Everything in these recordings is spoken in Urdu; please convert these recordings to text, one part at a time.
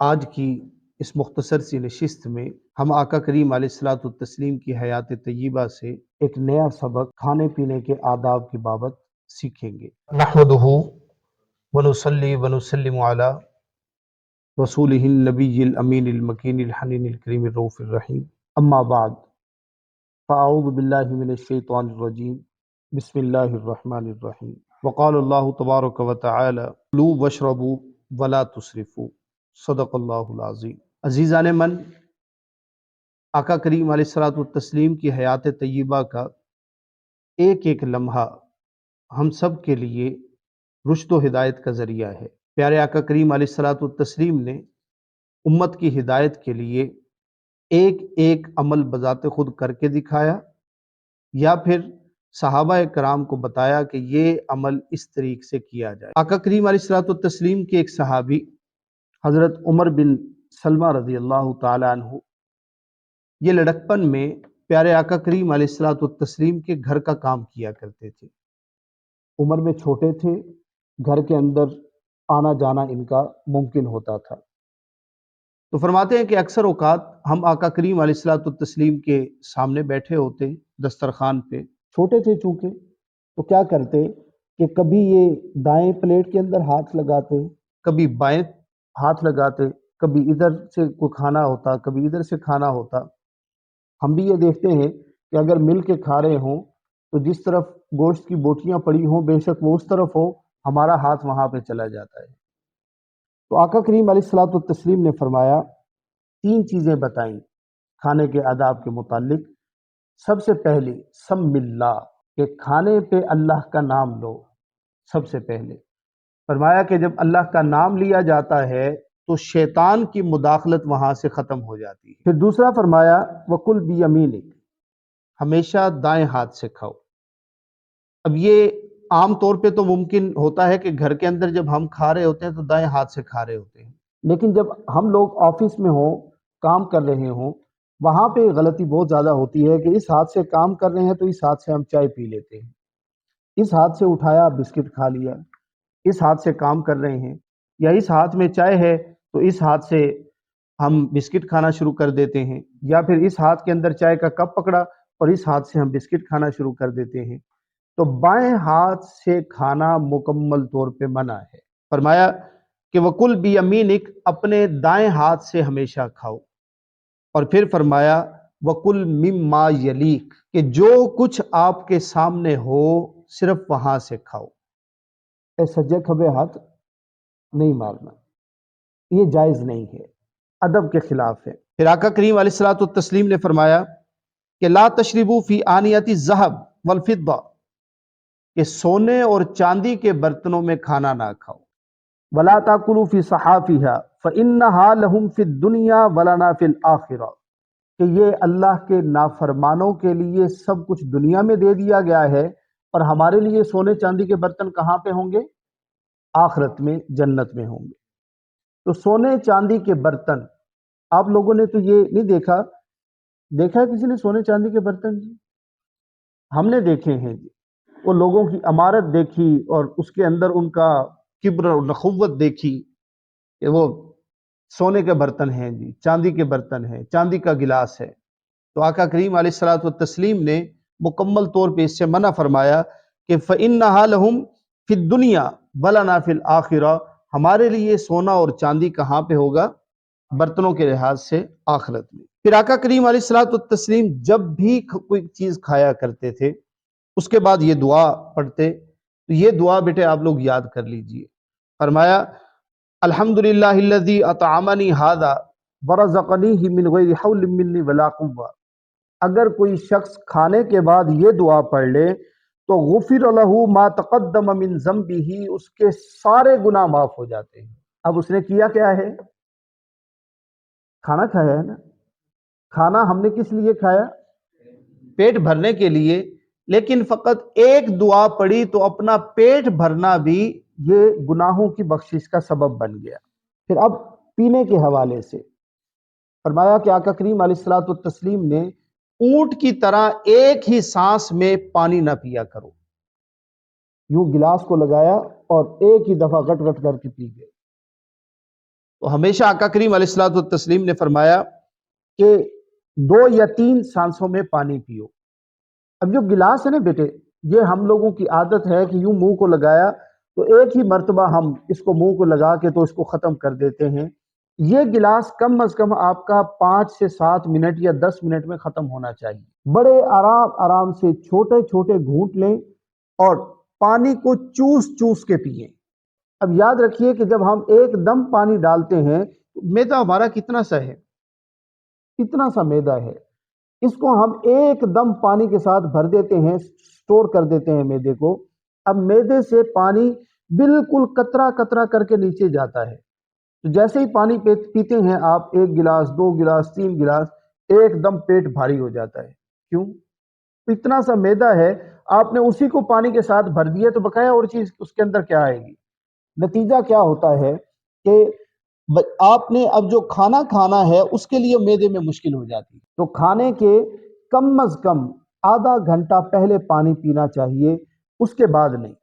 آج کی اس مختصر سی نشست میں ہم آقا کریم علیہ الصلوۃ والتسلیم کی حیات طیبہ سے ایک نیا سبق کھانے پینے کے آداب کی بابت سیکھیں گے۔ نحمدہ ونصلی ونسلم علی رسولہ النبی الامین المکین الحنین الکریم الرؤوف الرحیم، اما بعد فاعوذ باللہ من الشیطان الرجیم، بسم اللہ الرحمن الرحیم۔ وقال اللہ تبارک وتعالی کلوا واشربوا ولا تسرفوا، صدق اللہ العظیم۔ عزیزان من، آقا کریم علیہ الصلوۃ والتسلیم کی حیات طیبہ کا ایک ایک لمحہ ہم سب کے لیے رشد و ہدایت کا ذریعہ ہے۔ پیارے آقا کریم علیہ الصلوۃ والتسلیم نے امت کی ہدایت کے لیے ایک ایک عمل بذات خود کر کے دکھایا یا پھر صحابہ کرام کو بتایا کہ یہ عمل اس طریقے سے کیا جائے۔ آقا کریم علیہ الصلوۃ والتسلیم کے ایک صحابی حضرت عمر بن سلمہ رضی اللہ تعالی عنہ، یہ لڑکپن میں پیارے آقا کریم علیہ الصلوۃ والتسلیم کے گھر کا کام کیا کرتے تھے۔ عمر میں چھوٹے تھے، گھر کے اندر آنا جانا ان کا ممکن ہوتا تھا، تو فرماتے ہیں کہ اکثر اوقات ہم آقا کریم علیہ الصلوۃ والتسلیم کے سامنے بیٹھے ہوتے دسترخوان پہ، چھوٹے تھے چونکہ، تو کیا کرتے کہ کبھی یہ دائیں پلیٹ کے اندر ہاتھ لگاتے، کبھی بائیں ہاتھ لگاتے، کبھی ادھر سے کوئی کھانا ہوتا، کبھی ادھر سے کھانا ہوتا۔ ہم بھی یہ دیکھتے ہیں کہ اگر مل کے کھا رہے ہوں تو جس طرف گوشت کی بوٹیاں پڑی ہوں بے شک وہ اس طرف ہو، ہمارا ہاتھ وہاں پہ چلا جاتا ہے۔ تو آقا کریم علیہ الصلوۃ والتسلیم نے فرمایا، تین چیزیں بتائیں کھانے کے آداب کے متعلق۔ سب سے پہلی سم اللہ، کہ کھانے پہ اللہ کا نام لو۔ سب سے پہلے فرمایا کہ جب اللہ کا نام لیا جاتا ہے تو شیطان کی مداخلت وہاں سے ختم ہو جاتی ہے۔ پھر دوسرا فرمایا وَكُلْ بِيَمِينِكَ، ہمیشہ دائیں ہاتھ سے کھاؤ۔ اب یہ عام طور پہ تو ممکن ہوتا ہے کہ گھر کے اندر جب ہم کھا رہے ہوتے ہیں تو دائیں ہاتھ سے کھا رہے ہوتے ہیں، لیکن جب ہم لوگ آفس میں ہوں، کام کر رہے ہوں، وہاں پہ غلطی بہت زیادہ ہوتی ہے کہ اس ہاتھ سے کام کر رہے ہیں تو اس ہاتھ سے ہم چائے پی لیتے ہیں، اس ہاتھ سے اٹھایا بسکٹ کھا لیا، اس ہاتھ سے کام کر رہے ہیں، یا اس ہاتھ میں چائے ہے تو اس ہاتھ سے ہم بسکٹ کھانا شروع کر دیتے ہیں، یا پھر اس ہاتھ کے اندر چائے کا کپ پکڑا اور اس ہاتھ سے ہم بسکٹ کھانا شروع کر دیتے ہیں۔ تو بائیں ہاتھ سے کھانا مکمل طور پہ منع ہے۔ فرمایا کہ وَكُلْ بِيَمِينِكَ، اپنے دائیں ہاتھ سے ہمیشہ کھاؤ۔ اور پھر فرمایا وَكُلْ مِمَّا يَلِيكَ، کہ جو کچھ آپ کے سامنے ہو صرف وہاں سے کھاؤ۔ سجے کھبے ہاتھ نہیں مارنا، یہ جائز نہیں ہے، ادب کے خلاف ہے۔ پھر آقا کریم علیہ الصلوۃ والتسلیم نے فرمایا کہ لا تشربوا فی آنیۃ الذھب والفضہ، کہ سونے اور چاندی کے برتنوں میں کھانا نہ کھاؤ۔ ولا تاکلوا فی صحافھا فانھا لھم فی الدنیا ولنا فی الآخرہ، کہ یہ اللہ کے نافرمانوں کے لیے سب کچھ دنیا میں دے دیا گیا ہے، اور ہمارے لیے سونے چاندی کے برتن کہاں پہ ہوں گے؟ آخرت میں، جنت میں ہوں گے۔ تو سونے چاندی کے برتن، آپ لوگوں نے تو یہ نہیں دیکھا ہے کسی نے سونے چاندی کے برتن؟ جی ہم نے دیکھے ہیں جی، وہ لوگوں کی عمارت دیکھی اور اس کے اندر ان کا کبر اور نخوت دیکھی کہ وہ سونے کے برتن ہیں جی، چاندی کے برتن ہیں، چاندی کا گلاس ہے۔ تو آقا کریم علیہ الصلوۃ والتسلیم نے مکمل طور پہ اس سے منع فرمایا کہ فَإِنَّهَا لَهُمْ فِي الدُّنْيَا وَلَنَا فِي الْآخِرَةِ، ہمارے لیے سونا اور چاندی کہاں پہ ہوگا؟ برتنوں کے لحاظ سے آخرت میں۔ پھر آقا کریم علیہ الصلوۃ والتسلیم جب بھی کوئی چیز کھایا کرتے تھے اس کے بعد یہ دعا پڑھتے، تو یہ دعا بیٹے آپ لوگ یاد کر لیجئے۔ فرمایا الحمدللہ الذی اطعمنی ھذا ورزقنیہ من غیر حول منی ولا قوہ، اگر کوئی شخص کھانے کے بعد یہ دعا پڑھ لے تو غفر لہ ما تقدم من ذنبہ، اس کے سارے گناہ معاف ہو جاتے ہیں۔ اب اس نے کیا کیا ہے؟ کھانا کھایا ہے نا۔ کھانا ہم نے کس لیے کھایا؟ پیٹ بھرنے کے لیے، لیکن فقط ایک دعا پڑھی تو اپنا پیٹ بھرنا بھی یہ گناہوں کی بخشش کا سبب بن گیا۔ پھر اب پینے کے حوالے سے فرمایا کہ آقا کریم علیہ الصلوۃ والتسلیم نے اونٹ کی طرح ایک ہی سانس میں پانی نہ پیا کرو، یوں گلاس کو لگایا اور ایک ہی دفعہ گٹ گٹ کر کے پی گئے۔ تو ہمیشہ آقا کریم علیہ الصلوۃ والتسلیم نے فرمایا کہ 2 یا 3 سانسوں میں پانی پیو۔ اب جو گلاس ہے نا بیٹے، یہ ہم لوگوں کی عادت ہے کہ یوں منہ کو لگایا تو ایک ہی مرتبہ ہم اس کو منہ کو لگا کے تو اس کو ختم کر دیتے ہیں۔ یہ گلاس کم از کم آپ کا 5 سے 7 منٹ یا 10 منٹ میں ختم ہونا چاہیے۔ بڑے آرام آرام سے چھوٹے چھوٹے گھونٹ لیں اور پانی کو چوس چوس کے پئیں۔ اب یاد رکھیے کہ جب ہم ایک دم پانی ڈالتے ہیں، میدا ہمارا کتنا سا ہے، کتنا سا میدا ہے، اس کو ہم ایک دم پانی کے ساتھ بھر دیتے ہیں، سٹور کر دیتے ہیں میدے کو۔ اب میدے سے پانی بالکل قطرہ قطرہ کر کے نیچے جاتا ہے، تو جیسے ہی پانی پیتے ہیں آپ، 1 گلاس 2 گلاس 3 گلاس، ایک دم پیٹ بھاری ہو جاتا ہے۔ کیوں؟ اتنا سا میدا ہے، آپ نے اسی کو پانی کے ساتھ بھر دیا تو بقایا اور چیز اس کے اندر کیا آئے گی؟ نتیجہ کیا ہوتا ہے کہ آپ نے اب جو کھانا کھانا ہے اس کے لیے معدے میں مشکل ہو جاتی ہے۔ تو کھانے کے کم از کم آدھا گھنٹہ پہلے پانی پینا چاہیے، اس کے بعد نہیں،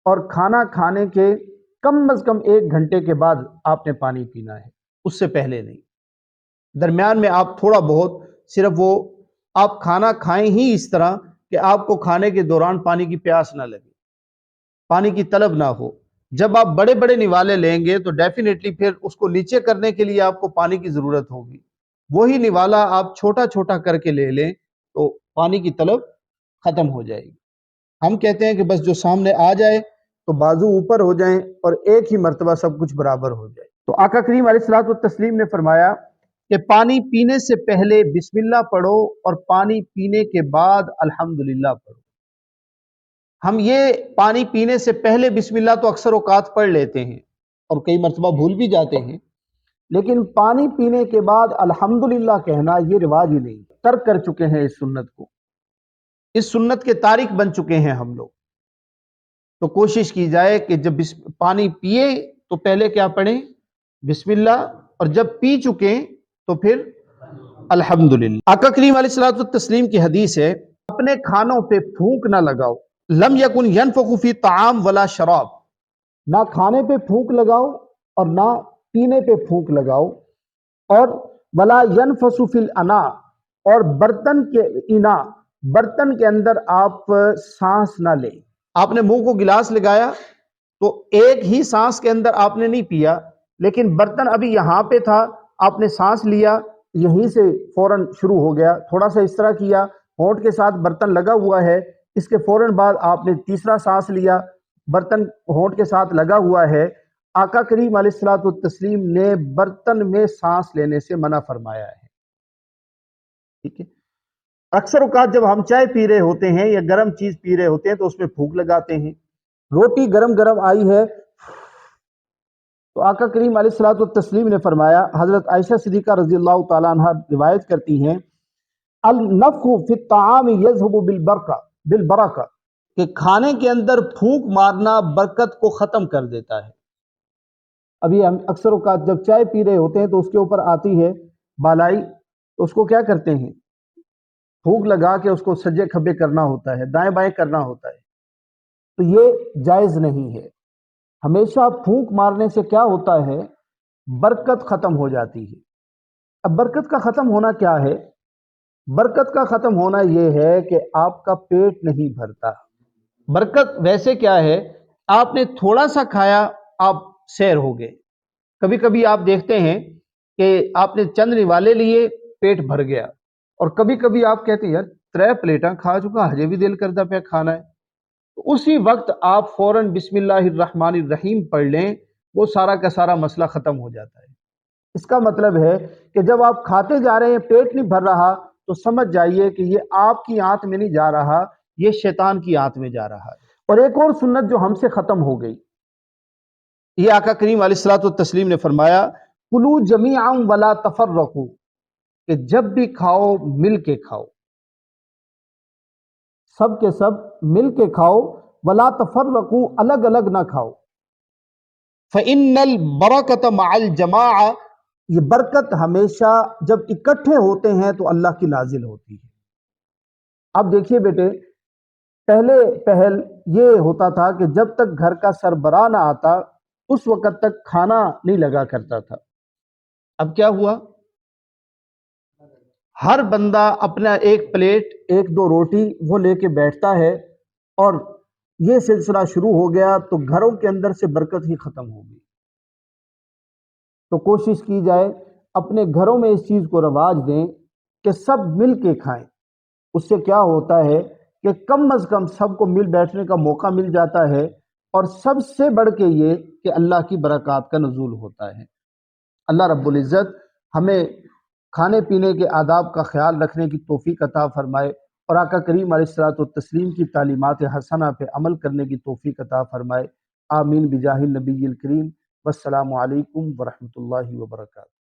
اور کھانا کھانے کے کم از کم 1 گھنٹے کے بعد آپ نے پانی پینا ہے، اس سے پہلے نہیں۔ درمیان میں آپ تھوڑا بہت صرف وہ آپ کھانا کھائیں ہی اس طرح کہ آپ کو کھانے کے دوران پانی کی پیاس نہ لگے، پانی کی طلب نہ ہو۔ جب آپ بڑے بڑے نوالے لیں گے تو ڈیفینیٹلی پھر اس کو نیچے کرنے کے لیے آپ کو پانی کی ضرورت ہوگی۔ وہی نوالا آپ چھوٹا چھوٹا کر کے لے لیں تو پانی کی طلب ختم ہو جائے گی۔ ہم کہتے ہیں کہ بس جو سامنے آ جائے تو بازو اوپر ہو جائیں اور ایک ہی مرتبہ سب کچھ برابر ہو جائے۔ تو آقا کریم علیہ الصلوۃ والتسلیم نے فرمایا کہ پانی پینے سے پہلے بسم اللہ پڑھو اور پانی پینے کے بعد الحمدللہ پڑھو۔ ہم یہ پانی پینے سے پہلے بسم اللہ تو اکثر اوقات پڑھ لیتے ہیں اور کئی مرتبہ بھول بھی جاتے ہیں، لیکن پانی پینے کے بعد الحمدللہ کہنا یہ رواج ہی نہیں، ترک کر چکے ہیں اس سنت کو، اس سنت کے تارک بن چکے ہیں ہم لوگ۔ تو کوشش کی جائے کہ جب پانی پیے تو پہلے کیا پڑھیں؟ بسم اللہ، اور جب پی چکے تو پھر الحمدللہ۔ آقا کریم علیہ الصلوۃ والتسلیم کی حدیث ہے، اپنے کھانوں پہ پھونک نہ لگاؤ، لم یکن ینفخ فی طعام ولا شراب، نہ کھانے پہ پھونک لگاؤ اور نہ پینے پہ پھونک لگاؤ، اور ولا ینفس فی الانا، اور برتن کے انا، برتن کے اندر آپ سانس نہ لیں۔ آپ نے منہ کو گلاس لگایا تو ایک ہی سانس کے اندر آپ نے نہیں پیا، لیکن برتن ابھی یہاں پہ تھا، آپ نے سانس لیا، یہیں سے فوراً شروع ہو گیا، تھوڑا سا اس طرح کیا، ہونٹ کے ساتھ برتن لگا ہوا ہے، اس کے فوراً بعد آپ نے تیسرا سانس لیا، برتن ہونٹ کے ساتھ لگا ہوا ہے۔ آقا کریم علیہ الصلوۃ والتسلیم نے برتن میں سانس لینے سے منع فرمایا ہے۔ ٹھیک ہے، اکثر اوقات جب ہم چائے پی رہے ہوتے ہیں یا گرم چیز پی رہے ہوتے ہیں تو اس میں پھونک لگاتے ہیں۔ روٹی گرم گرم آئی ہے تو آقا کریم علیہ الصلوۃ والتسلیم نے فرمایا، حضرت عائشہ صدیقہ رضی اللہ تعالیٰ عنہ روایت کرتی ہیں، النفخ فی الطعام یذهب بالبرکہ، کہ کھانے کے اندر پھونک مارنا برکت کو ختم کر دیتا ہے۔ ابھی ہم اکثر اوقات جب چائے پی رہے ہوتے ہیں تو اس کے اوپر آتی ہے بالائی، تو اس کو کیا کرتے ہیں؟ پھونک لگا کے اس کو سجے کھبے کرنا ہوتا ہے، دائیں بائیں کرنا ہوتا ہے، تو یہ جائز نہیں ہے۔ ہمیشہ پھونک مارنے سے کیا ہوتا ہے؟ برکت ختم ہو جاتی ہے۔ اب برکت کا ختم ہونا کیا ہے؟ برکت کا ختم ہونا یہ ہے کہ آپ کا پیٹ نہیں بھرتا۔ برکت ویسے کیا ہے؟ آپ نے تھوڑا سا کھایا، آپ سیر ہو گئے۔ کبھی کبھی آپ دیکھتے ہیں کہ آپ نے چند نوالے لیے، پیٹ بھر گیا، اور کبھی کبھی آپ کہتے ہیں یار 3 پلیٹاں کھا چکا، ہجے بھی دل کرتا پہ کھانا ہے، تو اسی وقت آپ فوراً بسم اللہ الرحمن الرحیم پڑھ لیں، وہ سارا کا سارا مسئلہ ختم ہو جاتا ہے۔ اس کا مطلب ہے کہ جب آپ کھاتے جا رہے ہیں، پیٹ نہیں بھر رہا، تو سمجھ جائیے کہ یہ آپ کی آنت میں نہیں جا رہا، یہ شیطان کی آنت میں جا رہا ہے۔ اور ایک اور سنت جو ہم سے ختم ہو گئی، یہ آقا کریم علیہ الصلوۃ والتسلیم نے فرمایا، کلوا جمیعا ولا تفرقوا، کہ جب بھی کھاؤ مل کے کھاؤ، سب کے سب مل کے کھاؤ، ولا تفرقوا، الگ الگ نہ کھاؤ، فإن البرکۃ مع الجماعہ، یہ برکت ہمیشہ جب اکٹھے ہوتے ہیں تو اللہ کی نازل ہوتی ہے۔ اب دیکھیے بیٹے، پہلے پہل یہ ہوتا تھا کہ جب تک گھر کا سربراہ نہ آتا اس وقت تک کھانا نہیں لگا کرتا تھا۔ اب کیا ہوا؟ ہر بندہ اپنا ایک پلیٹ، ایک دو روٹی وہ لے کے بیٹھتا ہے، اور یہ سلسلہ شروع ہو گیا تو گھروں کے اندر سے برکت ہی ختم ہو گئی۔ تو کوشش کی جائے اپنے گھروں میں اس چیز کو رواج دیں کہ سب مل کے کھائیں۔ اس سے کیا ہوتا ہے کہ کم از کم سب کو مل بیٹھنے کا موقع مل جاتا ہے، اور سب سے بڑھ کے یہ کہ اللہ کی برکات کا نزول ہوتا ہے۔ اللہ رب العزت ہمیں کھانے پینے کے آداب کا خیال رکھنے کی توفیق عطا فرمائے، اور آقا کریم علیہ الصلوۃ والتسلیم کی تعلیمات حسنہ پہ عمل کرنے کی توفیق عطا فرمائے۔ آمین بجاہ النبی الکریم۔ والسلام علیکم ورحمۃ اللہ وبرکاتہ۔